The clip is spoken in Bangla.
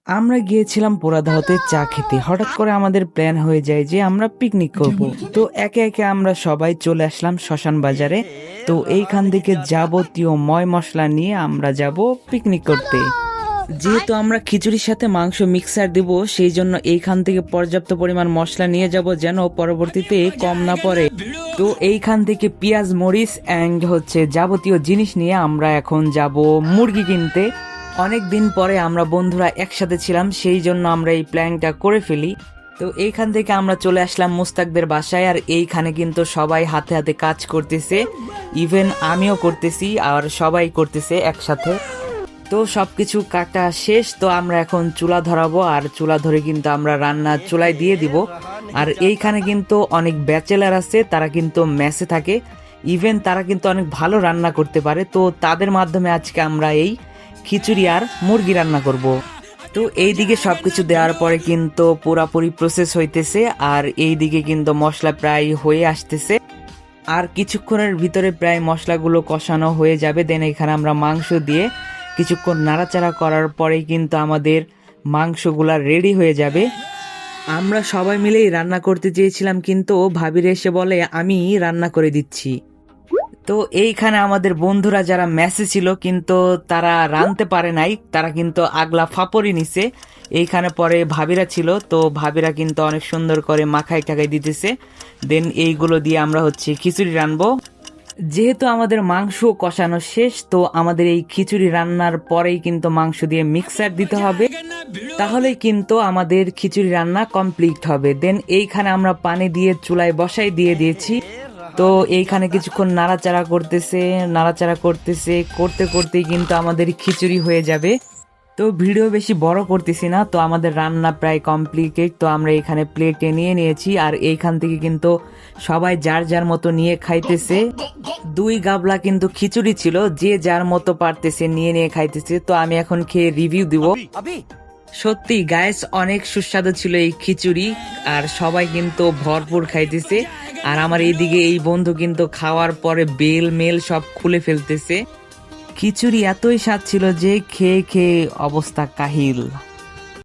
আমরা গিয়েছিলাম পোড়াদহতে চা খেতে। হঠাৎ করে আমাদের প্ল্যান হয়ে যায় যে আমরা পিকনিক করব। তো একে একে আমরা সবাই চলে আসলাম শ্মশান বাজারে। তো এইখান থেকে যাবতীয় ময় মশলা নিয়ে আমরা যাব পিকনিক করতে। যেহেতু আমরা খিচুড়ির সাথে মাংস মিক্সার দিব, সেই জন্য এইখান থেকে পর্যাপ্ত পরিমাণ মশলা নিয়ে যাব যেন পরবর্তীতে কম না পড়ে। তো এইখান থেকে পেঁয়াজ মরিচ অ্যান্ড যাবতীয় জিনিস নিয়ে আমরা এখন যাব মুরগি কিনতে। অনেক দিন পরে আমরা বন্ধুরা একসাথে ছিলাম, সেই জন্য আমরা এই প্ল্যানটা করে ফেলি। তো এইখান থেকে আমরা চলে আসলাম মুস্তাকদের বাসায়, আর এইখানে কিন্তু সবাই হাতে হাতে কাজ করতেছে, ইভেন আমিও করতেছি আর সবাই করতেছে একসাথে। তো সবকিছু কাটা শেষ, তো আমরা এখন চুলা ধরাবো, আর চুলা ধরে কিন্তু আমরা রান্না চুলায় দিয়ে দিব। আর এইখানে কিন্তু অনেক ব্যাচেলার আছে, তারা কিন্তু মেসে থাকে, ইভেন তারা কিন্তু অনেক ভালো রান্না করতে পারে। তো তাদের মাধ্যমে আজকে আমরা এই খিচুড়ি আর মুরগি রান্না করব। তো এইদিকে সবকিছু দেওয়ার পরে কিন্তু পুরাপুরি প্রসেস হইতেছে, আর এইদিকে কিন্তু মশলা প্রায় হয়ে আসতেছে। আর কিছুক্ষণের ভিতরে প্রায় মশলাগুলো কষানো হয়ে যাবে। দেন এখানে আমরা মাংস দিয়ে কিছুক্ষণ নাড়াচাড়া করার পরেই কিন্তু আমাদের মাংসগুলা রেডি হয়ে যাবে। আমরা সবাই মিলেই রান্না করতে চেয়েছিলাম, কিন্তু ভাবির এসে বলে আমি রান্না করে দিচ্ছি। তো এইখানে আমাদের বন্ধুরা যারা মেসে ছিল কিন্তু তারা রাঁধতে পারে নাই, তারা কিন্তু আগলা ফাপড়ি নিছে। এইখানে পরে ভাবিরা ছিল, তো ভাবিরা কিন্তু অনেক সুন্দর করে মাখাই টাকাই দিতেছে। দেন এইগুলো দিয়ে আমরা খিচুড়ি রানবো। যেহেতু আমাদের মাংস কষানো শেষ, তো আমাদের এই খিচুড়ি রান্নার পরেই কিন্তু মাংস দিয়ে মিক্সার দিতে হবে, তাহলেই কিন্তু আমাদের খিচুড়ি রান্না কমপ্লিট হবে। দেন এইখানে আমরা পানি দিয়ে চুলায় বসাই দিয়ে দিয়েছি। তো এইখানে কিছুক্ষণ নাড়াচাড়া করতেছে করতে করতেই কিন্তু আমাদের খিচুড়ি হয়ে যাবে। তো ভিডিও বেশি বড় করতেছি না, তো আমাদের রান্না প্রায় কমপ্লিটেড। তো আমরা এখানে প্লেটে নিয়ে নিয়েছি, আর এইখান থেকে কিন্তু সবাই যার যার মতো নিয়ে খাইতেছে। 2 গাবলা কিন্তু খিচুড়ি ছিল, যে যার মতো পারতেছে নিয়ে নিয়ে খাইতেছে। তো আমি এখন খেয়ে রিভিউ দিব। সত্যি গাইস, অনেক সুস্বাদু ছিল এই খিচুড়ি, আর সবাই কিন্তু ভরপুর খাইতেছে। আর আমার এইদিকে এই বন্ধু কিন্তু খাওয়ার পরে বেল মেল সব খুলে ফেলতেছে। খিচুড়ি এতই স্বাদ ছিল যে খেয়ে খেয়ে অবস্থা কাহিল।